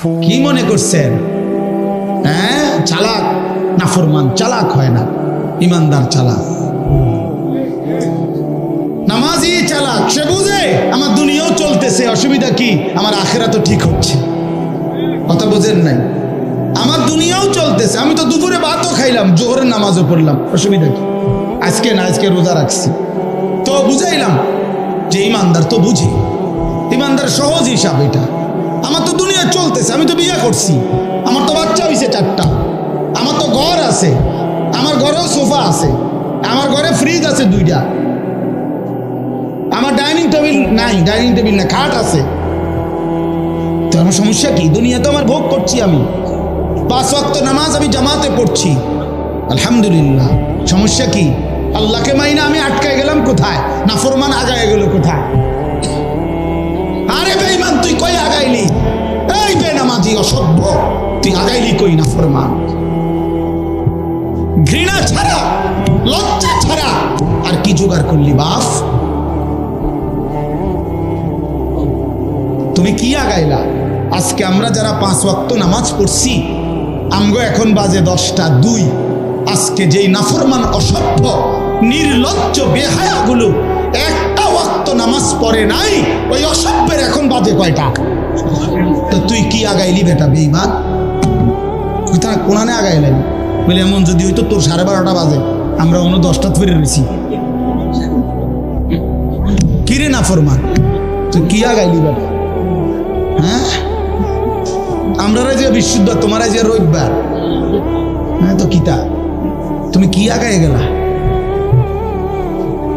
কি মনে করছেন? হ্যাঁ, চালাক নাফরমান চালাক হয় না, ইমানদার চালাক। নামাজি চালাক, সে বুঝে আমার দুনিয়াও চলতেছে, অসুবিধা কি, আমার আখেরাত ঠিক হচ্ছে। কথা বোঝেন নাই? আমার দুনিয়াও চলতেছে, আমি তো দুপুরে ভাতও খাইলাম, জোহরের নামাজও পড়লাম, অসুবিধা কি? আজকে না, আজকে রোজা রাখছি, তো বুঝাইলাম যে ইমানদার তো বুঝে, ইমানদার সহজ হিসাব এটা। আমার তো দুনিয়া চলতেছে, আমি তো বিয়ে করছি, আমার তো বাচ্চা হয়েছে 4টা, আমার তো ঘর আছে, আমার ঘরেও সোফা আছে, আমার ঘরে ফ্রিজ আছে 2টা, আমার ডাইনিং টেবিল নাই, ডাইনিং টেবিল না, খাট আছে। তো আমার সমস্যা কি? দুনিয়া তো আমার ভোগ করছি, আমি 5 ওয়াক্ত নামাজ আমি জামাতে পড়ছি, আলহামদুলিল্লাহ। সমস্যা কি? আল্লাহকে মাইনা আমি আটকায় গেলাম কোথায়? নাফরমান আগায় গেল কোথায়? আরে বেঈমান, তুই কই আগাইলি? এই বেনামাজি অসভ্য, তুই আগাইলি কই? নাফরমান, ঘৃণা ছাড়া, লজ্জা ছাড়া আর কি জোগাড় করলি বাপ? তুমি কি আগাইলা? আজকে আমরা যারা 5 ওয়াক্ত নামাজ পড়ছি, আমগো এখন বাজে 10টা 2। আজকে যেই নাফরমান অসভ্য নির্লজ্জ বেহায়াগুলো একটা ওয়াক্ত নামাজ পড়ে নাই, ওই অসভ্যের এখন বাজে কয়টা? তো তুই কি আগাইলি বেটা বেঈমান? কোথায় কোনানে আগাইলেন? বলে এমন যদি হইতো তোর 12:30 বাজে, আমরা অন্য 10টা ফিরে রয়েছি। কিরে নাফরমান, তুই কি আগাইলি বেটা? হ্যাঁ, আমরা যে বিশুদ্ধ, তোমার যে রবিবার, হ্যাঁ তো কিতা, তুমি কি আগায় গেলা?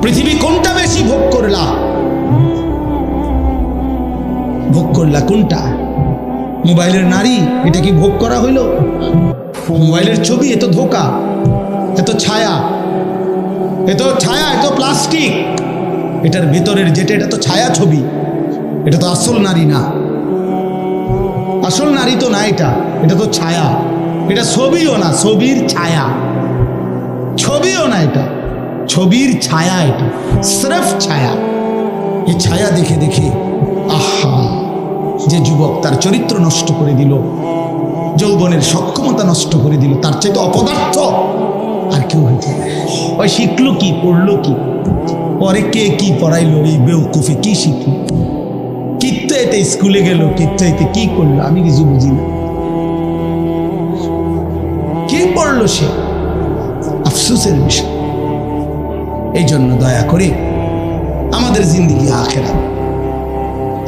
পৃথিবী কোনটা বেশি ভোগ করলা? ভোগ করলা কোনটা? মোবাইলের নারী, এটা কি ভোগ করা হইল? মোবাইলের ছবি, এত ধোকা, এত ছায়া, এত ছায়া, এত প্লাস্টিক, এটার ভেতরের যেটা, এটা তো ছায়া ছবি, এটা তো আসল নারী না। আসল নারী তো না, এটা তো ছায়া, এটা ছবিও না, ছবির ছায়া, ছবিও না, এটা ছবির ছায়া, এটা স্রেফ ছায়া। এই ছায়া দেখে দেখে আহা, যে যুবক তার চরিত্র নষ্ট করে দিল, যৌবনের সক্ষমতা নষ্ট করে দিল, তার চাইতে অপদার্থ আর কেউ হইতে না। ওই শিখলো কি, পড়লো কি, পরে কে কি পড়াইলো, এই বেউকুফি কি শিখলো? কিত্তে এতে স্কুলে গেল, কিত্তে এতে কি করলো, আমি কিছু বুঝি না। কি পড়লো সে? আফসোসের বিষয়। এই জন্য দয়া করে আমাদের জিন্দিগি আখেরাত,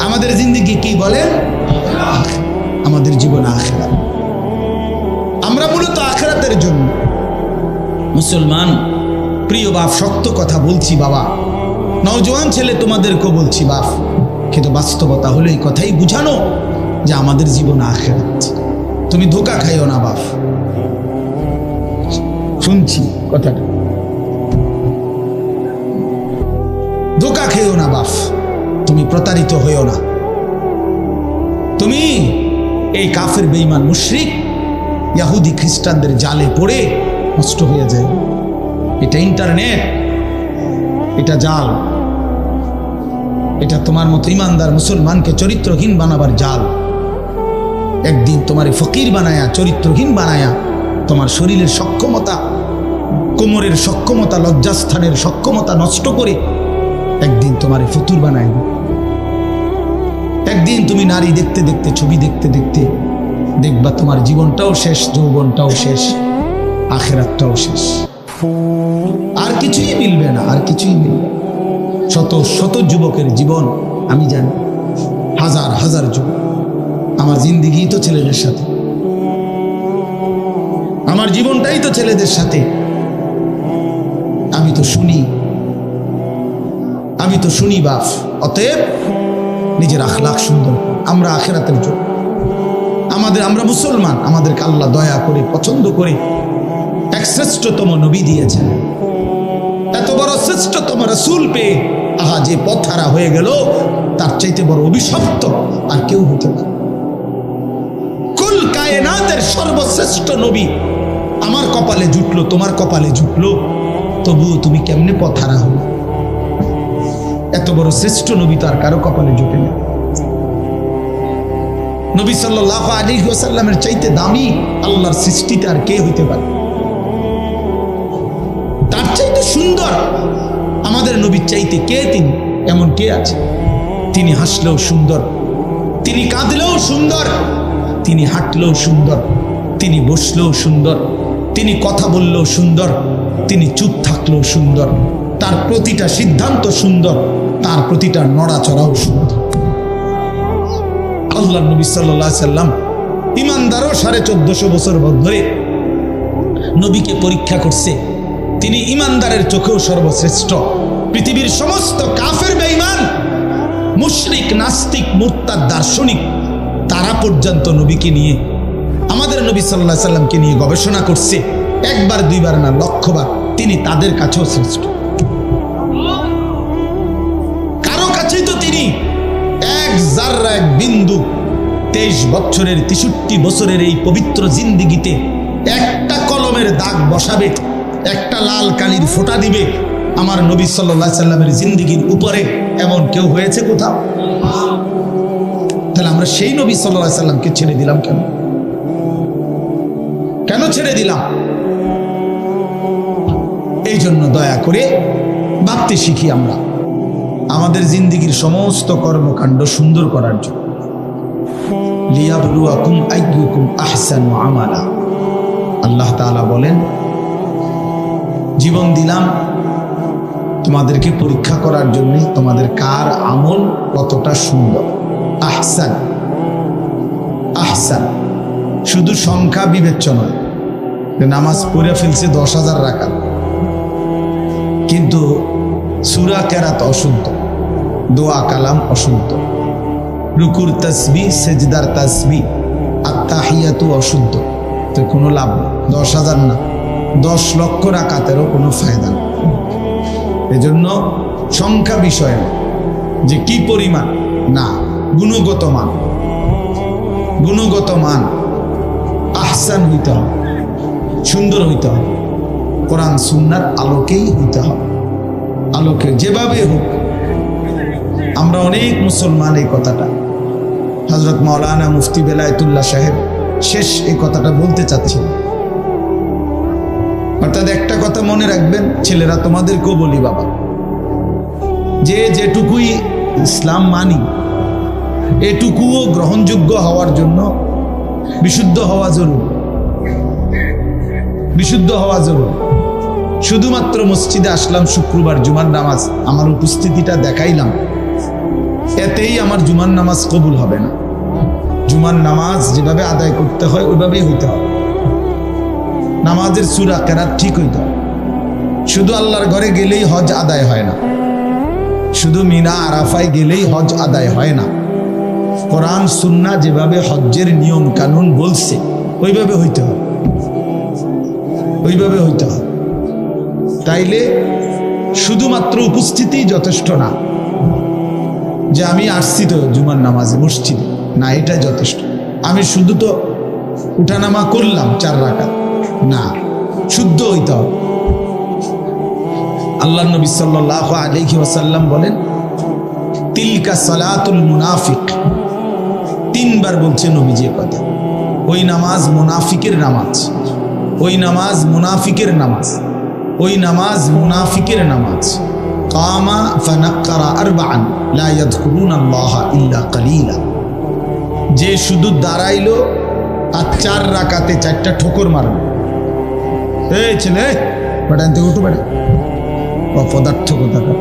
আমাদের জিন্দিগি কি বলেন? আমাদের জীবন আখেরাত। আমরা মূলত আখেরাতের জন্য মুসলমান। প্রিয় বাপ, শক্ত কথা বলছি বাবা, নওজোয়ান ছেলে তোমাদেরকেও বলছি বাপ, কিন্তু বাস্তবতা হলো এই কথাই বুঝানো যে আমাদের জীবন আখেরাত। তুমি ধোঁকা খাইও না বাপ, শুনছি কথাটা, ধোঁকা খেও না বাপ, তুমি প্রতারিত হইও না। তুমি এই কাফের বেঈমান মুশরিক ইহুদি খ্রিস্টানদের জালে পড়ে নষ্ট হয়ে যায়। এটা ইন্টারনেট, এটা জাল, এটা তোমার মতো ইমানদার মুসলমানকে চরিত্রহীন বানাবার জাল। একদিন তোমার ফকির বানায়া, চরিত্রহীন বানায়া, তোমার শরীরের সক্ষমতা, কোমরের সক্ষমতা, লজ্জাস্থানের সক্ষমতা নষ্ট করে একদিন তোমার ফতুর বানায়। একদিন তুমি নারী দেখতে দেখতে, ছবি দেখতে দেখতে দেখবা তোমার জীবনটাও শেষ, যৌবনটাও শেষ, আখেরাতটাও শেষ, আর কিছুই মিলবে না, আর কিছুই মিলবে। শত শত যুবকের জীবন আমি জানি, হাজার হাজার যুবক। আমার জিন্দিগি তো ছেলেদের সাথে, আমার জীবনটাই তো ছেলেদের সাথে। আমি তো শুনি বাপ। অতএব নিজের আখলাক সুন্দর, আমরা আখেরাতের জন্য, আমরা মুসলমান, আমাদেরকে আল্লাহ দয়া করে, পছন্দ করে এক শ্রেষ্ঠতম নবী দিয়েছেন। এত বড় শ্রেষ্ঠতম রাসূল পেয়ে আহা যে পথহারা হয়ে গেল, তার চাইতে বড় অভিশপ্ত আর কেউ হতে পারে। কুল কায়নাতের সর্বশ্রেষ্ঠ নবী আমার কপালে জুটলো, তোমার কপালে জুটলো, তবুও তুমি কেমনে পথহারা হলো? এত বড় শ্রেষ্ঠ নবী তো আর কারো কপালে জুটে না। নবী সাল্লাল্লাহু আলাইহি ওয়াসাল্লামের চাইতে দামি আল্লাহর সৃষ্টিতে আর কে হইতে পারে? তার চাইতে সুন্দর আমাদের নবীর চাইতে কে তিনি? এমন কে আছে? তিনি হাসলেও সুন্দর, তিনি কাঁদলেও সুন্দর, তিনি হাঁটলেও সুন্দর, তিনি বসলেও সুন্দর, তিনি কথা বললেও সুন্দর, তিনি চুপ থাকলেও সুন্দর, তার প্রতিটা সিদ্ধান্ত সুন্দর, তার প্রতিটা নড়াচড়াও সুন্দর। আল্লাহ নবী সাল্লাল্লাহু আলাইহি সাল্লাম ইমানদারও 1450 বছর ধরে নবীকে পরীক্ষা করছে। তিনি ইমানদারের চোখেও সর্বশ্রেষ্ঠ। পৃথিবীর সমস্ত কাফের বেঈমান, মুশরিক, নাস্তিক, মুরতাদ, দার্শনিক তারা পর্যন্ত নবীকে নিয়ে, আমাদের নবী সাল্লাল্লাহু আলাইহি সাল্লামকে নিয়ে গবেষণা করছে, একবার দুইবার না, লক্ষবার। তিনি তাদের কাছেও শ্রেষ্ঠ। কারো কাছেই তো তিনি এক জাররা, এক বিন্দু 23 বছরের 63 বছরের এই পবিত্র জিন্দেগিতে একটা কলমের দাগ বসাবে, একটা লাল কালির ফোঁটা দিবে আমার নবী সাল্লাল্লাহু আলাইহি সাল্লামের জিন্দেগির উপরে, এমন কেউ হয়েছে কোথাও? তাহলে আমরা সেই নবী সাল্লাল্লাহু আলাইহি সাল্লামকে ছেড়ে দিলাম কেন? কেন ছেড়ে দিলাম? এই জন্য দয়া করে ভাবতে শিখি আমরা আমাদের জিন্দেগির সমস্ত কর্মকাণ্ড সুন্দর করার জন্য। লিয়াবলুয়াকুম আইয়ুকুম আহসানু আমালা। আল্লাহ তাআলা বলেন, জীবন দিলাম তোমাদেরকে পরীক্ষা করার জন্য, তোমাদের কার আমল কতটা সুন্দর। আহসান, আহসান শুধু সংখ্যা বিবেচ্য নয়। নামাজ পড়ে ফেলছে 10,000 রাকাত, কিন্তু সূরা কেরাত অশুদ্ধ, দোয়া কালাম অশুদ্ধ, রুকুর তাসবিহ, সেজদার তাসবিহ, আত্তাহিয়াতু অশুদ্ধ, তো কোনো লাভ নেই। 10,000 না, 10 লক্ষ রাকাতেরও কোনো ফায়দা নেই। এজন্য সংখ্যা বিষয় না, যে কি পরিমাণ, না, গুণগত মান, গুণগত মান আহসান হইতে হবে, সুন্দর হইতে হবে, কোরআন সুন্নার আলোকেই হইতে হবে, আলোকে যেভাবে হোক। আমরা অনেক মুসলমান এই কথাটা, হযরত মাওলানা মুফতি বেলায়েতুল্লাহ সাহেব শেষ এই কথাটা বলতে চাচ্ছেন। অর্থাৎ একটা কথা মনে রাখবেন, ছেলেরা তোমাদেরকেও বলি বাবা, যে যেটুকুই ইসলাম মানি এটুকুও গ্রহণযোগ্য হওয়ার জন্য বিশুদ্ধ হওয়া জরুরি, বিশুদ্ধ হওয়া জরুরি। শুধুমাত্র মসজিদে আসলাম শুক্রবার জুমার নামাজ, আমার উপস্থিতিটা দেখাইলাম, এতেই আমার জুমার নামাজ কবুল হবে না। জুমার নামাজ যেভাবে আদায় করতে হয় ওইভাবেই হইতে হবে। নামাজের সূরা কেরাত ঠিক হইতে হবে। শুধু আল্লাহর ঘরে গেলেই হজ আদায় হয় না, শুধু মিনা আরাফায় গেলেই হজ আদায় হয় না। কোরআন সুন্নাহ যেভাবে হজ্জের নিয়ম কানুন বলছে ওইভাবে হইতে হবে, ওইভাবে হইতে হবে। তাইলে শুধুমাত্র উপস্থিতি যথেষ্ট না, যে আমি আসছি তো জুমার নামাজে মসজিদে, না, এটা যথেষ্ট। আমি শুধু তো উঠানামা করলাম 4 রাকাত, না, শুদ্ধ হইতে হবে। আল্লাহ নবী সাল্লাল্লাহু আলাইহি ওয়াসাল্লাম বলেন, তিলকা সালাতুল মুনাফিক। 3 বার বলছে নবীজি কথা। ওই নামাজ মুনাফিকের নামাজ, ওই নামাজ মুনাফিকের নামাজ, ওই নামাজ মুনাফিকের নামাজ। কামা ফানাক্কারা আরবাআন লা ইয়াযকুরুনাল্লাহা ইল্লা কালিলা। যে শুধু দাঁড়াইলো আর 4 রাকাতে 4টা ঠোকর মারলো। এই ছেলে বেটা থেকে উঠো, বেটা অপদার্থ কোথাকার।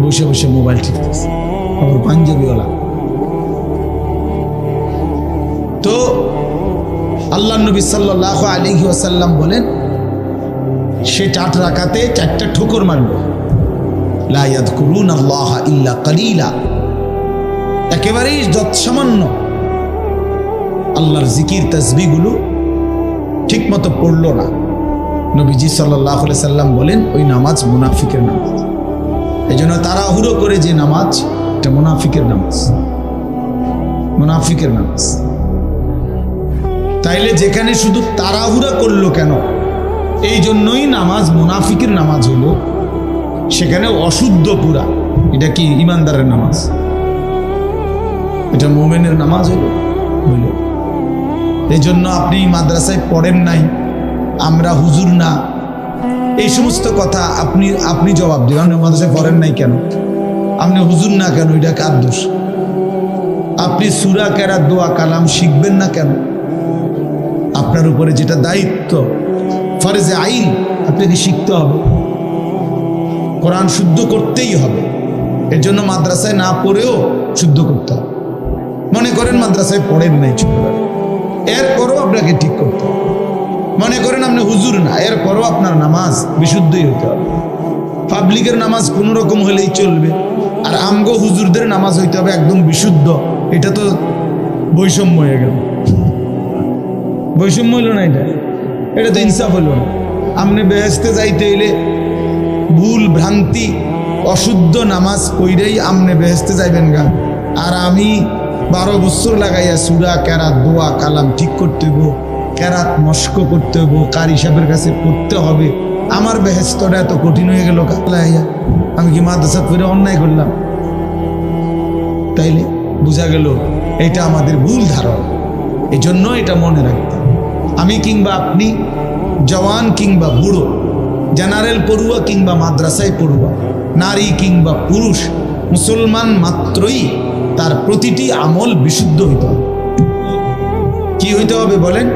বসে বসে মোবাইল টিপতেছে, আমার পাঞ্জাবিওয়ালা। তো আল্লাহ নবী সাল্লাল্লাহু আলাইহি ওয়াসাল্লাম বলেন, সে 4 রাকাতে 4টা ঠোকর মারল। লা ইয়াযকুরুনাল্লাহা ইল্লা কালিলা, একেবারেই যৎসামান্য আল্লাহর জিকির তাসবিহগুলো ঠিক মতো পড়লো না। নবীজি সাল্লাল্লাহু আলাইহি সাল্লাম বলেন, ওই নামাজ মুনাফিকের নামাজ। এই জন্য তাড়াহুড়ো করে যে নামাজ, এটা মুনাফিকের নামাজ, মুনাফিকের নামাজ। তাইলে যেখানে শুধু তাড়াহুড়া করলো কেন, এই জন্যই নামাজ মুনাফিকের নামাজ হইল। সেখানে অশুদ্ধ পুরা, এটা কি ইমানদারের নামাজ? এটা মোমেনের নামাজ হইল? হইল। এই জন্য আপনি মাদ্রাসায় পড়েন নাই, আমরা হুজুর না, এই সমস্ত কথা আপনি জবাব দেবেন। আপনি মাদ্রাসায় পড়েন নাই কেন, আপনি হুজুর না কেন, এটা কার দোষ? আপনি সূরা কেরাত দোয়া কালাম শিখবেন না কেন? আপনার উপরে যেটা দায়িত্ব ফরজে আইন, আপনাকে শিখতে হবে, কোরআন শুদ্ধ করতেই হবে। এর জন্য মাদ্রাসায় না পড়েও শুদ্ধ করতে হবে। মনে করেন মাদ্রাসায় পড়েন নাই ছোটবেলায়, এরপরও আপনাকে ঠিক করতে হবে। মনে করেন আপনি হুজুর না, এরপরও আপনার নামাজ বিশুদ্ধই হতে হবে। পাবলিকের নামাজ কোনো রকম হলেই চলবে, আর আমগো হুজুরদের নামাজ হইতে হবে একদম বিশুদ্ধ। এটা তো বৈষম্য হয়ে গেল। বৈষম্য হইল না, এটা তো ইনসাফ হইল না। আপনি বেহেশতে যাইতে হইলে ভুল ভ্রান্তি অশুদ্ধ নামাজ পড়েই আপনি বেহেশতে যাইবেন গা, আর আমি 12 বছর লাগাইয়া সূরা কেরাত দোয়া কালাম ঠিক করতে হইব, কেরাত মস্ক করতে হইব, কারি সাহেবের কাছে পড়তে হবে। আমার বেহেশতটা এত কঠিন হয়ে গেল কালাইয়া, আমি কি মাদ্রাসা পড়ে অন্যায় করলাম? তাইলে বোঝা গেল এটা আমাদের ভুল ধারণা। এই জন্য এটা মনে রাখতে, আমি কিংবা আপনি, জওয়ান কিংবা বুড়ো, জেনারেল পড়ুয়া কিংবা মাদ্রাসায় পড়ুয়া, নারী কিংবা পুরুষ, মুসলমান মাত্রই তার প্রতিটি আমল বিশুদ্ধ হইতে হবে। কি হইতে হবে বলেন?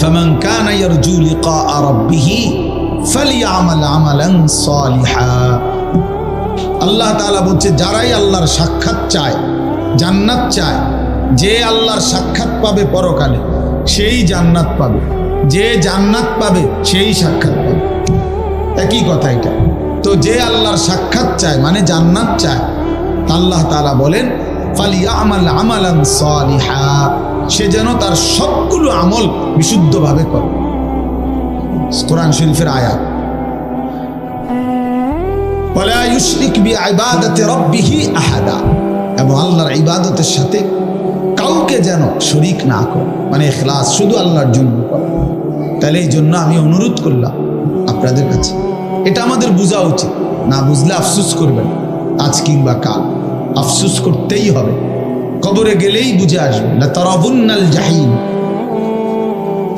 ফামান কানা ইয়ারজু লিকা রাব্বিহি ফালইআমাল আমালান সালিহা। আল্লাহ তাআলা বলছে, যারাই আল্লাহর সাক্ষাৎ চায়, জান্নাত চায়, যে আল্লাহর সাক্ষাৎ পাবে পরকালে সেই জান্নাত পাবে, যে জান্নাত পাবে সেই সাক্ষাৎ পাবে। একই কথা এটা। তো যে আল্লাহর সাক্ষাৎ চায় মানে জান্নাত চায়, আল্লাহ তাআলা বলেন ফালিয়ামাল আমালান সালিহা, সে যেন তার সবগুলো আমল বিশুদ্ধভাবে করে। কোরআন শরীফের আয়াত, ওয়ালা ইউশরিক বিইবাদাতি রাব্বিহি আহাদা, এবং আল্লাহর ইবাদতের সাথে কাউকে যেন শরীক না করে, মানে ইখলাস শুধু আল্লাহর জন্য করে। তাহলে এই জন্য আমি অনুরোধ করলাম আপনাদের কাছে, এটা আমাদের বোঝা উচিত। না বুঝলে আফসোস করবেন, আজ কিংবা কাল আফসোস করতেই হবে। কবরে গেলেই বুঝে আসবে, লাতারাবুন্নাল জাহিম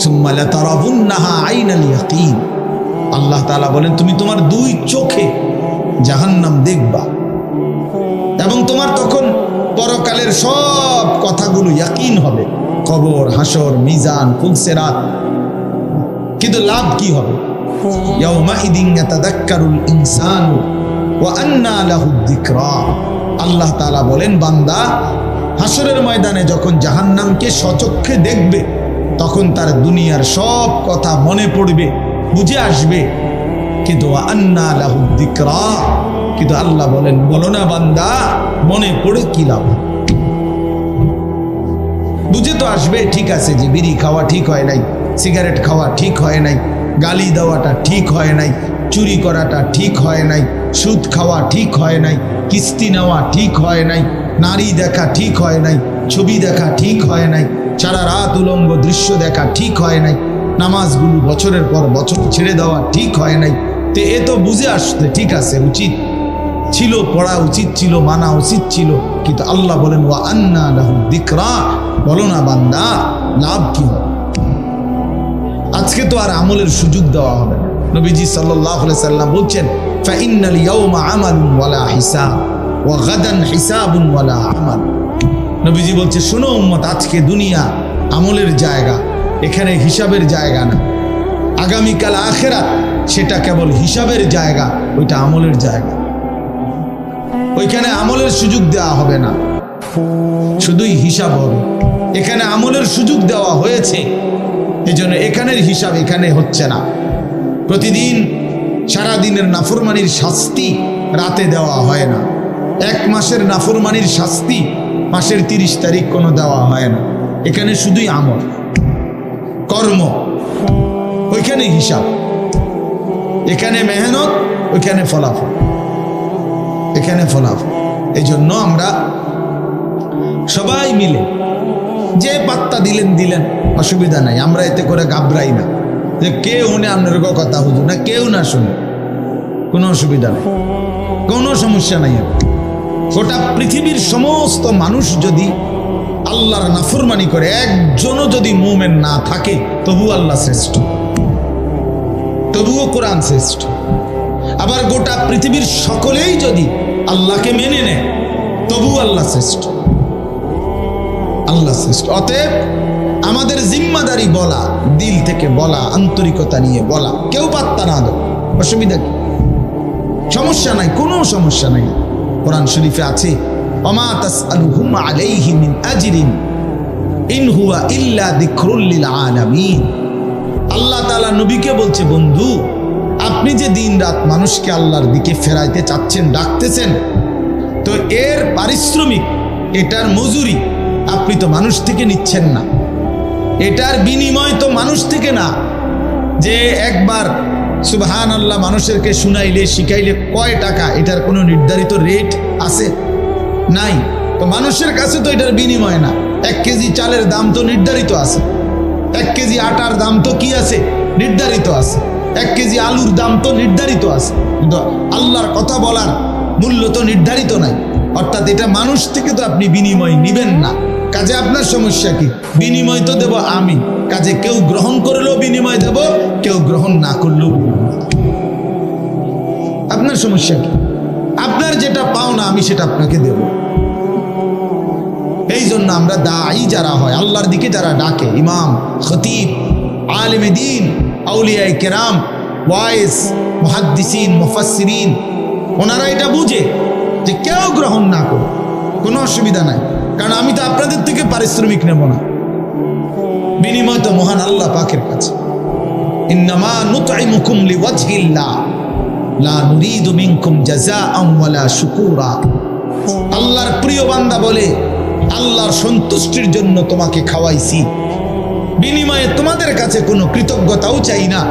সুম্মা লাতারাবুন্নাহা আইনাল ইয়াকিন। আল্লাহ তাআলা বলেন, তুমি তোমার 2 চোখে জাহান্নাম দেখবা, এবং তোমার তখন পরকালের সব কথাগুলো ইয়াকিন হবে, কবর, হাসর, মিজান, ফুলসিরাত। কিন্তু লাভ কি হবে? ইয়াউমাইদিন ইয়াতাযাক্কারুল ইনসানু ওয়া আন্না লাহুদ যিকরা। আল্লাহ তাআলা বলেন, বান্দা হাসরের ময়দানে যখন জাহান্নামকে সচক্ষে দেখবে, তখন তার দুনিয়ার সব কথা মনে পড়বে, বুঝে আসবে। কিন্তু ওয়া আন্না লাহুদ যিকরা, কিন্তু আল্লাহ বলেন, বলো না বান্দা, মনে পড়ে কি লাভ? বুঝে তো আসবে, ঠিক আছে যে বিড়ি খাওয়া ঠিক হয় নাই, সিগারেট খাওয়া ঠিক হয় নাই, গালি দেওয়াটা ঠিক হয় নাই, চুরি করাটা ঠিক হয় নাই, সুদ খাওয়া ঠিক হয় নাই, কিস্তি নেওয়া ঠিক হয় নাই, নারী দেখা ঠিক হয় নাই, ছবি দেখা ঠিক হয় নাই, সারা রাত উলঙ্গ দৃশ্য দেখা ঠিক হয় নাই, নামাজগুলো বছরের পর বছর ছেড়ে দেওয়া ঠিক হয় নাই। তো এ তো বুঝে আসতে ঠিক আছে, উচিত ছিল, পড়া উচিত ছিল, মানা উচিত ছিল। কিন্তু আল্লাহ বলেন, ওয়া আন্না লাহু যিকরা, বলো না বান্দা লাভ কি হবে? আজকে তো আর আমলের সুযোগ দেওয়া হবে না। নবীজি সাল্লাল্লাহু আলাইহি সাল্লাম বলছেন, ফাইন্নাল ইয়াউমা আমালুন ওয়ালা হিসাব ওয়া গাদান হিসাবুন ওয়ালা আমাল। নবীজি বলছে, শোনো উম্মত, আজকে দুনিয়া আমলের জায়গা, এখানে হিসাবের জায়গা না। আগামীকাল আখিরাত, সেটা কেবল হিসাবের জায়গা, ওইটা আমলের জায়গা। ওইখানে আমলের সুযোগ দেওয়া হবে না, শুধুই হিসাব হবে। এখানে আমলের সুযোগ দেওয়া হয়েছে, এজন্য এখানের হিসাব এখানে হচ্ছে না। প্রতিদিন সারাদিনের নাফরমানির শাস্তি রাতে দেওয়া হয় না। 1 মাসের নাফরমানির শাস্তি মাসের 30 তারিখ কোনো দেওয়া হয় না। এখানে শুধুই আমল, কর্ম, ওইখানে হিসাব। এখানে মেহনত, ওইখানে ফলাফল, এখানে ফলাফল। এই জন্য আমরা সবাই মিলে যে পাত্তা দিলেন, অসুবিধা নাই, আমরা এতে করে ঘাবড়াই না যে কে উনি আপনার কথা হুজুর না, কেউ না শুনে। কোনো অসুবিধা নেই, কোনো সমস্যা নাই। গোটা পৃথিবীর সমস্ত মানুষ যদি আল্লাহর নাফরমানি করে, একজনও যদি মুমিন না থাকে, তবু আল্লাহ শ্রেষ্ঠ, তবুও কোরআন শ্রেষ্ঠ। আবার গোটা পৃথিবীর সকলেই যদি আল্লাহকে মেনে নেয়, তবু আল্লাহ শ্রেষ্ঠ, আল্লাহ শ্রেষ্ঠ। অতএব আমাদের জিম্মাদারি বলা, দিল থেকে বলা, আন্তরিকতা নিয়ে বলা, কেউ পাত্তা না দেয়, অসুবিধা কি? সমস্যা নাই, কোনো সমস্যা নাই। কোরআন শরীফে আছে, ওমা তাসআলুহুম আলাইহি মিন আজরিন ইন হুয়া ইল্লা যিকরুল লিল আলামিন। আল্লাহ তাআলা নবীকে বলছে, বন্ধু, আপনি যে দিন রাত মানুষকে আল্লাহর দিকে ফেরাইতে চাচ্ছেন, ডাকতেছেন, তো এর পারিশ্রমিক, এটার মজুরি আপনি তো মানুষ থেকে নিচ্ছেন না, এটার বিনিময় তো মানুষ থেকে না। যে একবার সুবহানাল্লাহ মানুষেরকে শুনাইলে, শিখাইলে কয় টাকা, এটার কোনো নির্ধারিত রেট আছে? নাই। তো মানুষের কাছে তো এটার বিনিময় না। 1 কেজি চালের দাম তো নির্ধারিত আছে, 1 কেজি আটার দাম তো কি আছে? নির্ধারিত আছে। 1 কেজি আলুর দাম তো নির্ধারিত আছে, কিন্তু আল্লাহর কথা বলার মূল্য তো নির্ধারিত নাই। অর্থাৎ এটা মানুষ থেকে তো আপনি বিনিময় নিবেন না। কাজে আপনার সমস্যা কি? বিনিময় তো দেব আমি, কাজে কেউ গ্রহণ করলেও বিনিময় দেব, কেউ গ্রহণ না করলেও। আপনার সমস্যা কি? আপনার যেটা পাও না, আমি সেটা আপনাকে দেব। এই জন্য আমরা দাঈ যারা হয়, আল্লাহর দিকে যারা ডাকে, ইমাম, খতিব, আলেম দ্বীন, আউলিয়ায়ে কেরাম, ওয়াইজ, মুহাদ্দিসিন, মুফাসসিরিন, ওনারা এটা বুঝে যে কেউ গ্রহণ না করে কোনো অসুবিধা নাই, কারণ আমি তো আপনাদের থেকে পারিশ্রমিক নেব না, বিনিময় তো মহান আল্লাহ পাকের কাছে। ইন্নামা নুতঈমুকুম লিওয়াজহিল্লাহ লা নুরিদু মিনকুম জাযাআন ওয়ালা শুকুরা। আল্লাহর প্রিয় বান্দা বলে, আল্লাহর সন্তুষ্টির জন্য তোমাকে খাওয়াইছি, বিনিময়ে তোমাদের কাছে কোনো কৃতজ্ঞতাও চাই না,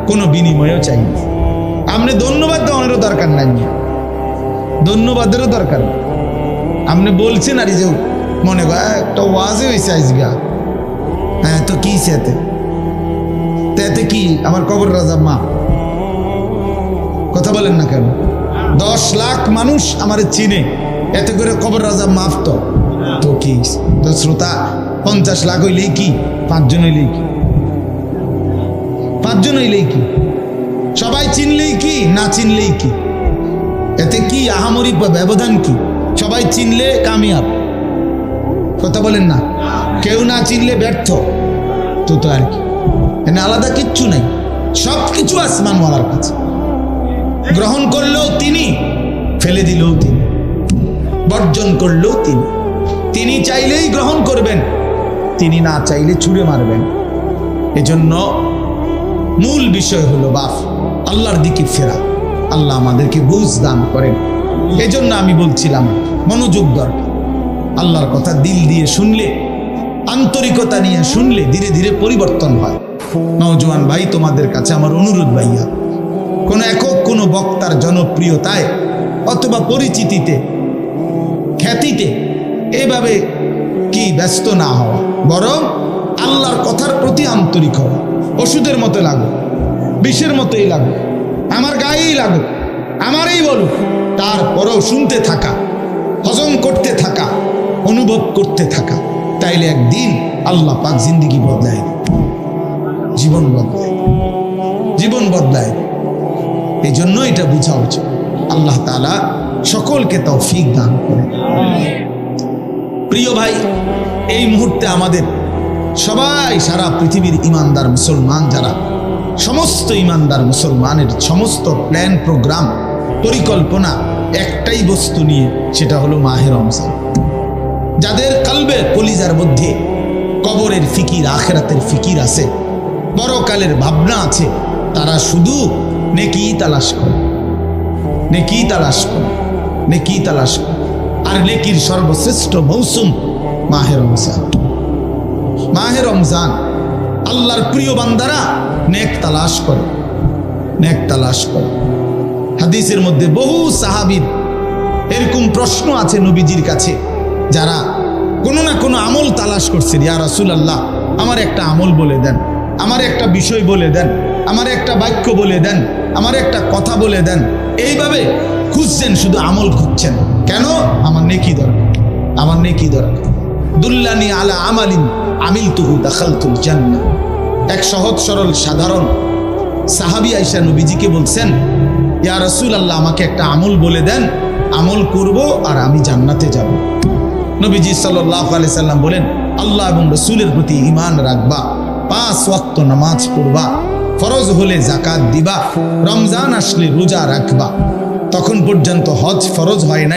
কোনো বিনিময়ও চাই না। আপনি ধন্যবাদ দেওয়ারও দরকার নাই, ধন্যবাদেরও দরকার নেই। আপনি বলছেন আর যে মনে কর একটা ওয়াজে হয়েছে আজগা, হ্যাঁ তো কি সেতে তেতে কি আমার কবর রাজা মা, কথা বলেন না কেন? 10 লাখ মানুষ আমার চিনে, এতে করে কবর রাজা মাফ তো কি? তো শ্রোতা 50 লাখ হইলেই কি? 5 জন হইলেই কি? 5 জন হইলেই কি? সবাই চিনলেই কি, না চিনলেই কি? এতে কি আহামরি ব্যবধান কি? সবাই চিনলে কামিয়াব, কথা বলেন না? কেউ না চিনলে ব্যর্থ, তো আর কি? এখানে আলাদা কিচ্ছু নাই, সব কিছু আসমানওয়ালার কাছে। গ্রহণ করলেও তিনি, ফেলে দিলেও তিনি, বর্জন করলেও তিনি। তিনি চাইলেই গ্রহণ করবেন, তিনি না চাইলে ছুঁড়ে মারবেন। এজন্য মূল বিষয় হলো বাপ আল্লাহর দিকে ফেরা। আল্লাহ আমাদেরকে বুঝ দান করেন। এজন্য আমি বলছিলাম মনোযোগ দরকার। আল্লাহর কথা দিল দিয়ে শুনলে, আন্তরিকতা নিয়ে শুনলে ধীরে ধীরে পরিবর্তন হয়। নওজোয়ান ভাই, তোমাদের কাছে আমার অনুরোধ, ভাইয়া, কোনো একক কোনো বক্তার জনপ্রিয়তায় অথবা পরিচিতিতে, খ্যাতিতে এভাবে কি ব্যস্ত না হওয়া, বরং আল্লাহর কথার প্রতি আন্তরিক হওয়া। ওষুধের মতো লাগুক, বিষের মতোই লাগুক, আমার গায়েই লাগুক, আমারই বলুক, তারপরেও শুনতে থাকা, হজম করতে থাকা, অনুভব করতে থাকা। তাইলে একদিন আল্লাহ পাক জিন্দিগি বদলায়, জীবন বদলায়, জীবন বদলায়। এই জন্য এটা বোঝা উচিত। আল্লাহ তাআলা সকলকে তৌফিক দান করেন। প্রিয় ভাই, এই মুহূর্তে আমাদের সবাই, সারা পৃথিবীর ইমানদার মুসলমান যারা, সমস্ত ইমানদার মুসলমানের সমস্ত প্ল্যান, প্রোগ্রাম, পরিকল্পনা একটাই বস্তু নিয়ে, সেটা হলো মাহে রমজান। যাদের কলবে, কলিজার মধ্যে কবরের ফিকির, আখিরাতের ফিকির আছে, পরকালের ভাবনা আছে, তারা শুধু নেকি তালাশ করে, নেকি তালাশ করে, নেকি তালাশ করে। আর নেকির সর্বশ্রেষ্ঠ মৌসুম মাহে রমজান। মাহে রমজান আল্লাহর প্রিয় বান্দারা নেক তালাশ করে, নেক তালাশ করে। হাদিসের মধ্যে বহু সাহাবীর এরকম প্রশ্ন আছে নবীজির কাছে, যারা কোনো না কোনো আমল তালাশ করছেন। ইয়া রাসূলুল্লাহ, আমার একটা আমল বলে দেন, আমার একটা বিষয় বলে দেন, আমার একটা বাক্য বলে দেন, আমার একটা কথা বলে দেন। এইভাবে খুঁজছেন, শুধু আমল খুঁজছেন। কেন? আমার নেকি দরকার, আমার নেকি দরকার। দুল্লানি আলা আমালিন আমিলতুহু দাখালতুল জান্নাহ। এক সহজ সরল সাধারণ সাহাবী আয়েশা নবীজিকে বলছেন, ইয়া রাসূলুল্লাহ, আমাকে একটা আমল বলে দেন, আমল করব আর আমি জান্নাতে যাব। নবীজি সাল্লাল্লাহু আলাইহি সাল্লাম বলেন, আল্লাহ এবং রাসূলের প্রতি ঈমান রাখবা, 5 ওয়াক্ত নামাজ পড়বা, ফরজ হলে যাকাত দিবা, রমজান আসলে রোজা রাখবা। তখন পর্যন্ত হজ ফরজ হয় না।